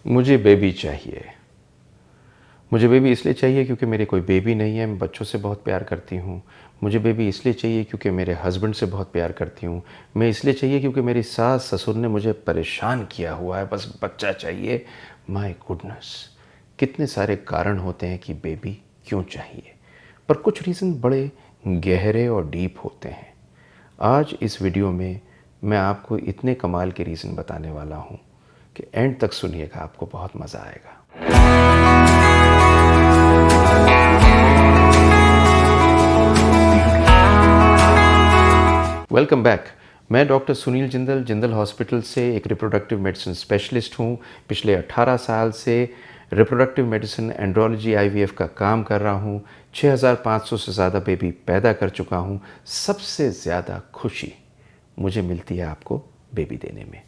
मुझे बेबी चाहिए। मुझे बेबी इसलिए चाहिए क्योंकि मेरे कोई बेबी नहीं है, मैं बच्चों से बहुत प्यार करती हूँ। मुझे बेबी इसलिए चाहिए क्योंकि मेरे हस्बैंड से बहुत प्यार करती हूँ। मैं इसलिए चाहिए क्योंकि मेरी सास ससुर ने मुझे परेशान किया हुआ है, बस बच्चा चाहिए। माय गुडनेस, कितने सारे कारण होते हैं कि बेबी क्यों चाहिए, पर कुछ रीज़न बड़े गहरे और डीप होते हैं। आज इस वीडियो में मैं आपको इतने कमाल के रीज़न बताने वाला हूँ कि एंड तक सुनिएगा, आपको बहुत मज़ा आएगा। Welcome back. मैं डॉक्टर सुनील जिंदल, जिंदल हॉस्पिटल से एक रिप्रोडक्टिव मेडिसिन स्पेशलिस्ट हूँ। पिछले 18 साल से रिप्रोडक्टिव मेडिसिन, एंड्रोलॉजी, आईवीएफ का काम कर रहा हूँ। 6500 से ज़्यादा बेबी पैदा कर चुका हूँ। सबसे ज़्यादा खुशी मुझे मिलती है आपको बेबी देने में।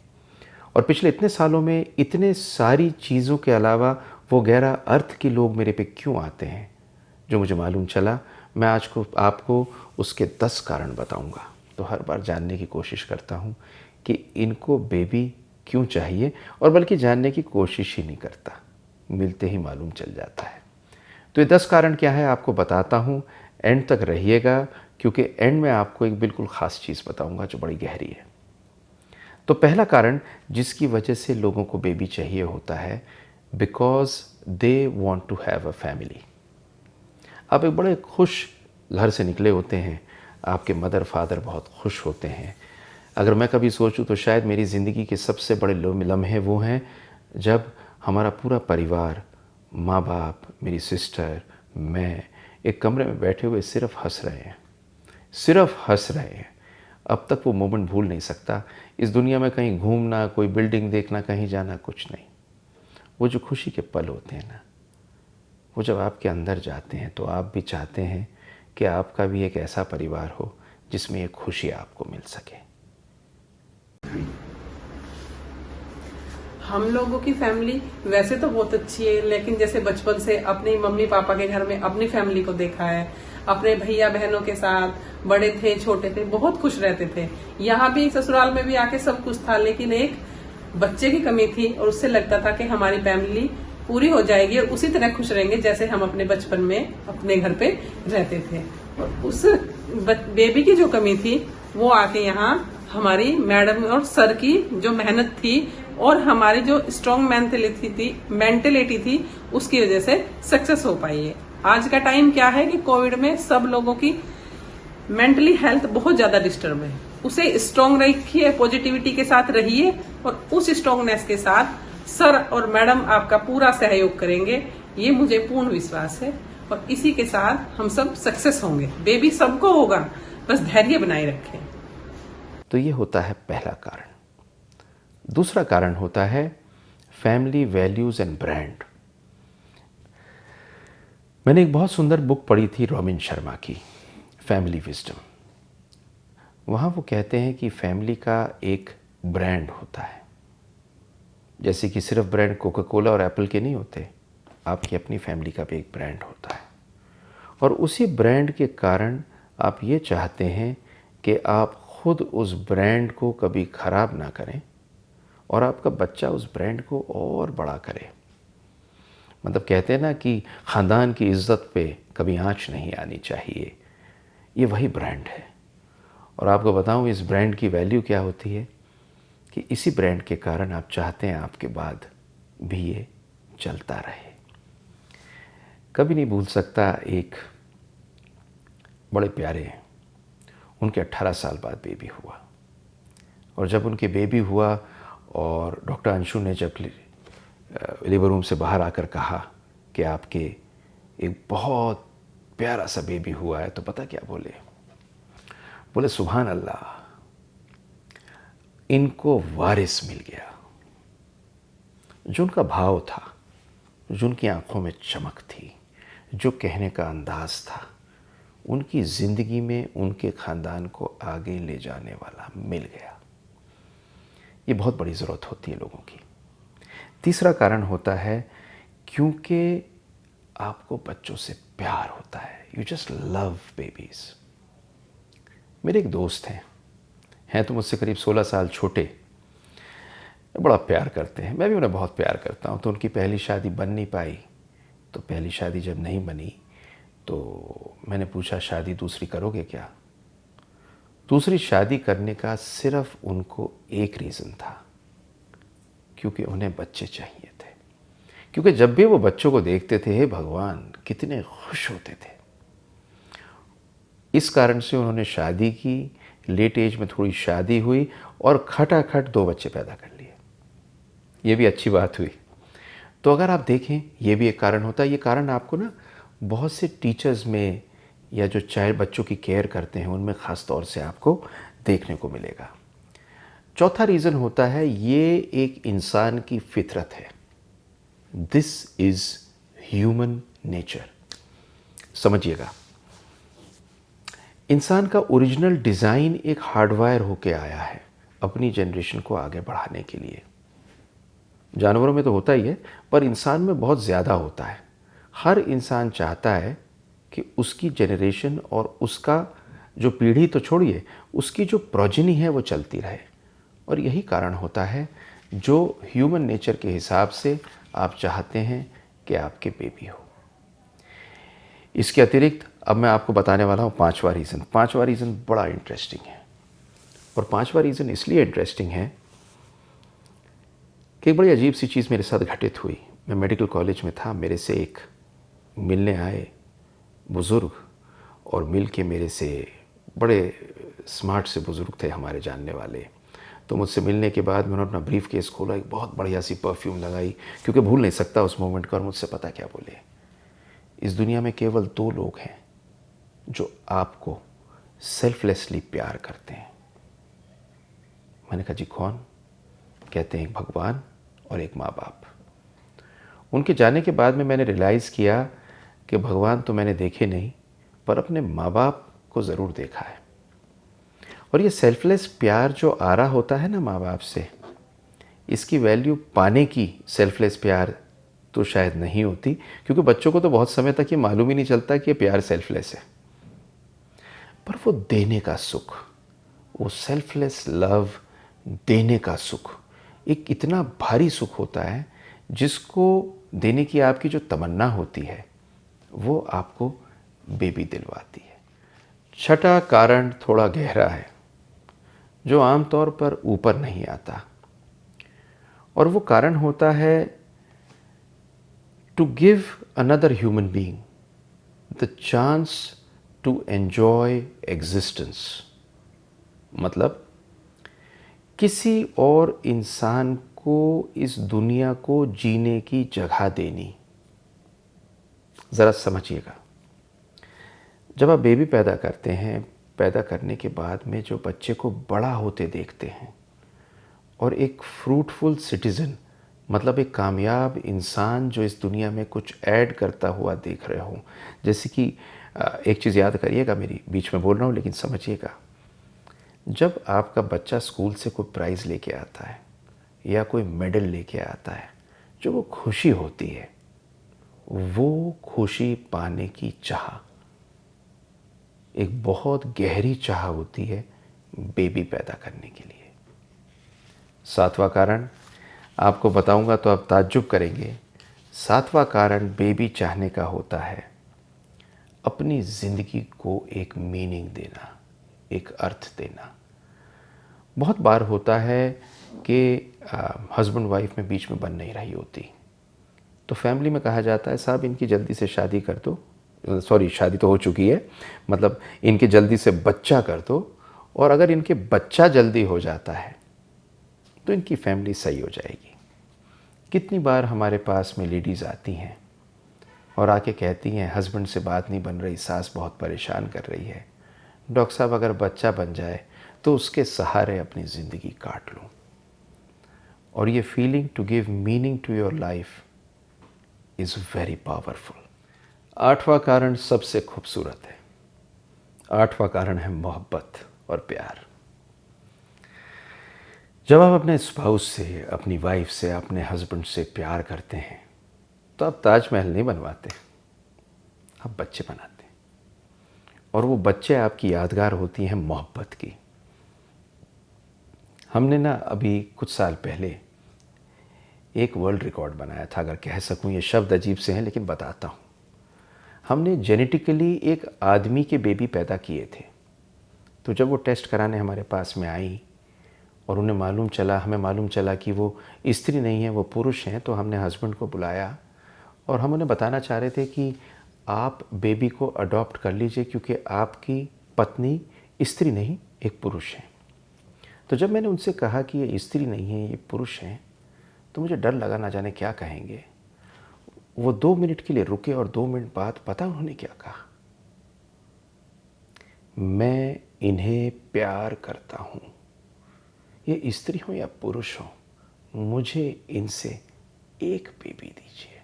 और पिछले इतने सालों में इतने सारी चीज़ों के अलावा वो गहरा अर्थ कि लोग मेरे पे क्यों आते हैं, जो मुझे मालूम चला, मैं आज को आपको उसके 10 कारण बताऊंगा। तो हर बार जानने की कोशिश करता हूँ कि इनको बेबी क्यों चाहिए, और बल्कि जानने की कोशिश ही नहीं करता, मिलते ही मालूम चल जाता है। तो ये 10 कारण क्या है आपको बताता हूँ। एंड तक रहिएगा, क्योंकि एंड में आपको एक बिल्कुल ख़ास चीज़ बताऊँगा जो बड़ी गहरी है। तो पहला कारण जिसकी वजह से लोगों को बेबी चाहिए होता है, because they want to have a family. आप एक बड़े खुश घर से निकले होते हैं, आपके मदर फादर बहुत खुश होते हैं। अगर मैं कभी सोचूं तो शायद मेरी ज़िंदगी के सबसे बड़े लम्हे वो हैं जब हमारा पूरा परिवार, माँ बाप, मेरी सिस्टर, मैं एक कमरे में बैठे हुए सिर्फ हंस रहे हैं, सिर्फ हंस रहे हैं। अब तक वो मोमेंट भूल नहीं सकता। इस दुनिया में कहीं घूमना, कोई बिल्डिंग देखना, कहीं जाना, कुछ नहीं। वो जो खुशी के पल होते हैं ना, वो जब आपके अंदर जाते हैं तो आप भी चाहते हैं कि आपका भी एक ऐसा परिवार हो जिसमें ये खुशी आपको मिल सके। हम लोगों की फैमिली वैसे तो बहुत अच्छी है, लेकिन जैसे बचपन से अपने मम्मी पापा के घर में अपनी फैमिली को देखा है, अपने भैया बहनों के साथ, बड़े थे छोटे थे, बहुत खुश रहते थे। यहाँ भी ससुराल में भी आके सब कुछ था, लेकिन एक बच्चे की कमी थी और उससे लगता था कि हमारी फैमिली पूरी हो जाएगी और उसी तरह खुश रहेंगे जैसे हम अपने बचपन में अपने घर पे रहते थे। और उस बेबी की जो कमी थी वो आके यहाँ हमारी मैडम और सर की जो मेहनत थी और हमारी जो स्ट्रॉन्ग मेंटेलिटी थी उसकी वजह से सक्सेस हो पाई है। आज का टाइम क्या है कि कोविड में सब लोगों की मेंटली हेल्थ बहुत ज्यादा डिस्टर्ब है। उसे स्ट्रॉन्ग रखिए, पॉजिटिविटी के साथ रहिए और उस स्ट्रॉन्गनेस के साथ सर और मैडम आपका पूरा सहयोग करेंगे, ये मुझे पूर्ण विश्वास है। और इसी के साथ हम सब सक्सेस होंगे। बेबी सबको होगा, बस धैर्य बनाए रखें। तो ये होता है पहला कारण। दूसरा कारण होता है फैमिली वैल्यूज़ एंड ब्रांड। मैंने एक बहुत सुंदर बुक पढ़ी थी रॉबिन शर्मा की, फैमिली विजडम। वहाँ वो कहते हैं कि फैमिली का एक ब्रांड होता है। जैसे कि सिर्फ ब्रांड कोका कोला और एप्पल के नहीं होते, आपकी अपनी फैमिली का भी एक ब्रांड होता है। और उसी ब्रांड के कारण आप ये चाहते हैं कि आप खुद उस ब्रांड को कभी ख़राब ना करें और आपका बच्चा उस ब्रांड को और बड़ा करे। मतलब कहते हैं ना कि ख़ानदान की इज़्ज़त पे कभी आँच नहीं आनी चाहिए। ये वही ब्रांड है। और आपको बताऊं इस ब्रांड की वैल्यू क्या होती है कि इसी ब्रांड के कारण आप चाहते हैं आपके बाद भी ये चलता रहे। कभी नहीं भूल सकता, एक बड़े प्यारे, उनके 18 साल बाद बेबी हुआ। और जब उनके बेबी हुआ और डॉक्टर अंशु ने जब लेबर रूम से बाहर आकर कहा कि आपके एक बहुत प्यारा सा बेबी हुआ है, तो पता क्या बोले? बोले सुभान अल्लाह, इनको वारिस मिल गया। जो उनका भाव था, जो उनकी आंखों में चमक थी, जो कहने का अंदाज था, उनकी ज़िंदगी में उनके ख़ानदान को आगे ले जाने वाला मिल गया। ये बहुत बड़ी ज़रूरत होती है लोगों की। तीसरा कारण होता है क्योंकि आपको बच्चों से प्यार होता है। You just love babies. मेरे एक दोस्त हैं तो मुझसे करीब 16 साल छोटे। बड़ा प्यार करते हैं, मैं भी उन्हें बहुत प्यार करता हूँ। तो उनकी पहली शादी बन नहीं पाई, तो पहली शादी जब नहीं बनी तो मैंने पूछा शादी दूसरी करोगे क्या? दूसरी शादी करने का सिर्फ उनको एक रीज़न था, क्योंकि उन्हें बच्चे चाहिए थे। क्योंकि जब भी वो बच्चों को देखते थे, हे भगवान कितने खुश होते थे। इस कारण से उन्होंने शादी की, लेट एज में थोड़ी शादी हुई और खटाखट 2 बच्चे पैदा कर लिए। ये भी अच्छी बात हुई। तो अगर आप देखें, ये भी एक कारण होता है। ये कारण आपको ना बहुत से टीचर्स में या जो चाइल्ड बच्चों की केयर करते हैं उनमें ख़ास तौर से आपको देखने को मिलेगा। चौथा रीज़न होता है, ये एक इंसान की फितरत है। This is human nature. समझिएगा, इंसान का ओरिजिनल डिज़ाइन एक हार्डवायर होके आया है अपनी जनरेशन को आगे बढ़ाने के लिए। जानवरों में तो होता ही है, पर इंसान में बहुत ज़्यादा होता है। हर इंसान चाहता है कि उसकी जनरेशन और उसका जो पीढ़ी तो छोड़िए, उसकी जो प्रोजेनी है वो चलती रहे। और यही कारण होता है जो ह्यूमन नेचर के हिसाब से आप चाहते हैं कि आपके बेबी हो। इसके अतिरिक्त अब मैं आपको बताने वाला हूँ पांचवा रीज़न। पांचवा रीज़न बड़ा इंटरेस्टिंग है, और पांचवा रीज़न इसलिए इंटरेस्टिंग है कि एक बड़ी अजीब सी चीज़ मेरे साथ घटित हुई। मैं मेडिकल कॉलेज में था, मेरे से एक मिलने आए बुज़ुर्ग, और मिल के मेरे से बड़े स्मार्ट से बुज़ुर्ग थे, हमारे जानने वाले। तो मुझसे मिलने के बाद मैंने अपना ब्रीफ केस खोला, एक बहुत बढ़िया सी परफ्यूम लगाई, क्योंकि भूल नहीं सकता उस मोमेंट को। और मुझसे पता क्या बोले, इस दुनिया में केवल 2 लोग हैं जो आपको सेल्फलेसली प्यार करते हैं। मैंने कहा जी कौन? कहते हैं एक भगवान और एक माँ बाप। उनके जाने के बाद में मैंने रियलाइज़ किया कि भगवान तो मैंने देखे नहीं, पर अपने माँ बाप को ज़रूर देखा है। और ये सेल्फलेस प्यार जो आ रहा होता है ना माँ बाप से, इसकी वैल्यू पाने की सेल्फलेस प्यार तो शायद नहीं होती, क्योंकि बच्चों को तो बहुत समय तक ये मालूम ही नहीं चलता कि ये प्यार सेल्फलेस है। पर वो देने का सुख, वो सेल्फलेस लव देने का सुख, एक इतना भारी सुख होता है जिसको देने की आपकी जो तमन्ना होती है वो आपको बेबी दिलवाती है। छठा कारण थोड़ा गहरा है, जो आमतौर पर ऊपर नहीं आता, और वो कारण होता है to give another human being the chance to enjoy existence. मतलब किसी और इंसान को इस दुनिया को जीने की जगह देनी। ज़रा समझिएगा, जब आप बेबी पैदा करते हैं, पैदा करने के बाद में जो बच्चे को बड़ा होते देखते हैं और एक फ्रूटफुल सिटीज़न, मतलब एक कामयाब इंसान जो इस दुनिया में कुछ ऐड करता हुआ देख रहे हो। जैसे कि एक चीज़ याद करिएगा, मेरी बीच में बोल रहा हूँ लेकिन समझिएगा, जब आपका बच्चा स्कूल से कोई प्राइज़ लेके आता है या कोई मेडल लेके आता है, जो वो खुशी होती है, वो खुशी पाने की चाह एक बहुत गहरी चाह होती है बेबी पैदा करने के लिए। 7वां कारण आपको बताऊंगा तो आप ताज्जुब करेंगे। 7वां कारण बेबी चाहने का होता है अपनी ज़िंदगी को एक मीनिंग देना, एक अर्थ देना। बहुत बार होता है कि हस्बैंड वाइफ में बीच में बन नहीं रही होती, तो फैमिली में कहा जाता है साहब इनकी जल्दी से शादी कर दो, सॉरी शादी तो हो चुकी है, मतलब इनके जल्दी से बच्चा कर दो, और अगर इनके बच्चा जल्दी हो जाता है तो इनकी फैमिली सही हो जाएगी। कितनी बार हमारे पास में लेडीज़ आती हैं और आके कहती हैं हस्बैंड से बात नहीं बन रही, सास बहुत परेशान कर रही है, डॉक्टर साहब अगर बच्चा बन जाए तो उसके सहारे अपनी ज़िंदगी काट लूँ। और ये feeling to give meaning to your life is very powerful. 8वां कारण सबसे खूबसूरत है। 8वां कारण है मोहब्बत और प्यार। जब आप अपने स्पाउस से, अपनी वाइफ से, अपने हस्बैंड से प्यार करते हैं तो आप ताजमहल नहीं बनवाते, आप बच्चे बनाते हैं, और वो बच्चे आपकी यादगार होती हैं मोहब्बत की। हमने ना अभी कुछ साल पहले एक वर्ल्ड रिकॉर्ड बनाया था, अगर कह सकूं। ये शब्द अजीब से हैं लेकिन बताता हूं। हमने जेनेटिकली एक आदमी के बेबी पैदा किए थे। तो जब वो टेस्ट कराने हमारे पास में आई और हमें मालूम चला कि वो स्त्री नहीं है, वो पुरुष हैं, तो हमने हस्बैंड को बुलाया और हम उन्हें बताना चाह रहे थे कि आप बेबी को अडॉप्ट कर लीजिए क्योंकि आपकी पत्नी स्त्री नहीं, एक पुरुष है। तो जब मैंने उनसे कहा कि ये स्त्री नहीं है, ये पुरुष हैं, तो मुझे डर लगा ना जाने क्या कहेंगे। वो 2 मिनट के लिए रुके और 2 मिनट बाद पता उन्होंने क्या कहा? मैं इन्हें प्यार करता हूँ, ये स्त्री हो या पुरुष हो, मुझे इनसे एक बेबी दीजिए।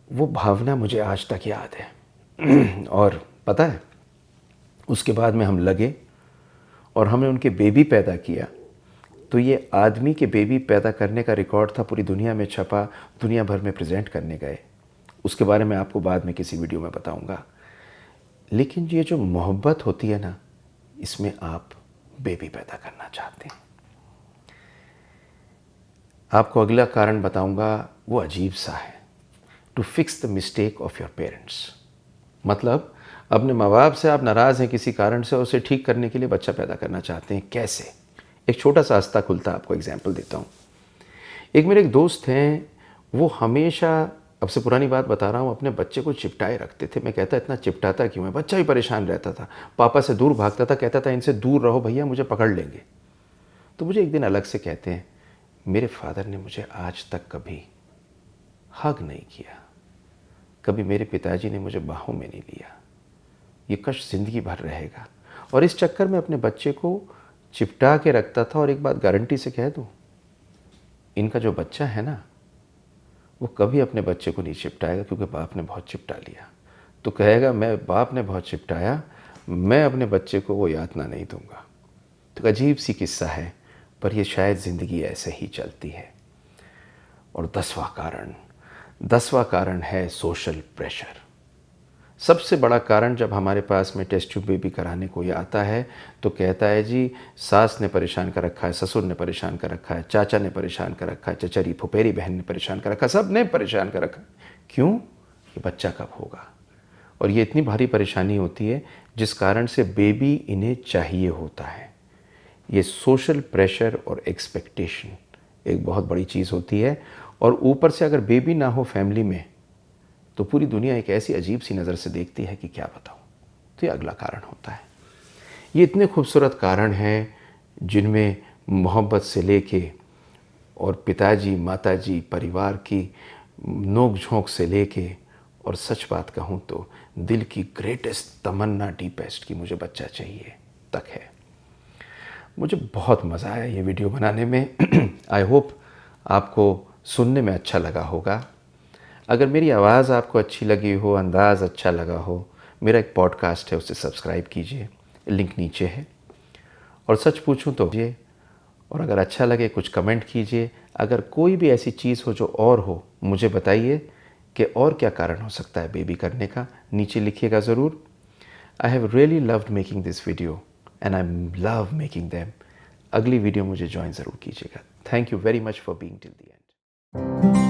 वो भावना मुझे आज तक याद है। और पता है, उसके बाद में हम लगे और हमने उनके बेबी पैदा किया। तो ये आदमी के बेबी पैदा करने का रिकॉर्ड था, पूरी दुनिया में छपा, दुनिया भर में प्रेजेंट करने गए। उसके बारे में आपको बाद में किसी वीडियो में बताऊंगा। लेकिन ये जो मोहब्बत होती है ना, इसमें आप बेबी पैदा करना चाहते हैं। आपको अगला कारण बताऊंगा, वो अजीब सा है। To fix the mistake of your parents. मतलब अपने माँ बाप से आप नाराज़ हैं किसी कारण से, उसे ठीक करने के लिए बच्चा पैदा करना चाहते हैं। कैसे? एक छोटा सा रास्ता खुलता, आपको एग्जाम्पल देता हूँ। एक मेरे एक दोस्त हैं, वो हमेशा, अब से पुरानी बात बता रहा हूँ, अपने बच्चे को चिपटाए रखते थे। मैं कहता इतना चिपटाता क्यों है? बच्चा भी परेशान रहता था, पापा से दूर भागता था, कहता था इनसे दूर रहो भैया, मुझे पकड़ लेंगे। तो मुझे एक दिन अलग से कहते हैं, मेरे फादर ने मुझे आज तक कभी हग नहीं किया, कभी मेरे पिताजी ने मुझे बाहों में नहीं लिया। ये कष्ट ज़िंदगी भर रहेगा। और इस चक्कर में अपने बच्चे को चिपटा के रखता था। और एक बात गारंटी से कह दूँ, इनका जो बच्चा है ना, वो कभी अपने बच्चे को नहीं चिपटाएगा, क्योंकि बाप ने बहुत चिपटा लिया। तो कहेगा, मैं बाप ने बहुत चिपटाया, मैं अपने बच्चे को वो यातना नहीं दूंगा। तो अजीब सी किस्सा है, पर ये शायद ज़िंदगी ऐसे ही चलती है। और 10वां कारण है सोशल प्रेशर। सबसे बड़ा कारण, जब हमारे पास में टेस्ट ट्यूब बेबी कराने कोई आता है तो कहता है जी सास ने परेशान कर रखा है, ससुर ने परेशान कर रखा है, चाचा ने परेशान कर रखा है, चचरी फुफेरी बहन ने परेशान कर रखा है, सब ने परेशान कर रखा है। क्यों? ये बच्चा कब होगा? और ये इतनी भारी परेशानी होती है जिस कारण से बेबी इन्हें चाहिए होता है। ये सोशल प्रेशर और एक्सपेक्टेशन एक बहुत बड़ी चीज़ होती है। और ऊपर से अगर बेबी ना हो फैमिली में, तो पूरी दुनिया एक ऐसी अजीब सी नज़र से देखती है कि क्या बताऊं। तो ये अगला कारण होता है। ये इतने खूबसूरत कारण हैं जिनमें मोहब्बत से लेके और पिताजी माताजी परिवार की नोक झोंक से लेके, और सच बात कहूँ तो दिल की ग्रेटेस्ट तमन्ना, डीपेस्ट, की मुझे बच्चा चाहिए, तक है। मुझे बहुत मज़ा आया ये वीडियो बनाने में। आई होप आपको सुनने में अच्छा लगा होगा। अगर मेरी आवाज़ आपको अच्छी लगी हो, अंदाज़ अच्छा लगा हो, मेरा एक पॉडकास्ट है, उसे सब्सक्राइब कीजिए, लिंक नीचे है। और सच पूछूं तो ये, और अगर अच्छा लगे कुछ कमेंट कीजिए। अगर कोई भी ऐसी चीज़ हो जो और हो, मुझे बताइए कि और क्या कारण हो सकता है बेबी करने का, नीचे लिखिएगा ज़रूर। I have really loved making this video and I love making them. अगली वीडियो मुझे ज्वाइन ज़रूर कीजिएगा। Thank you very much for being till the end.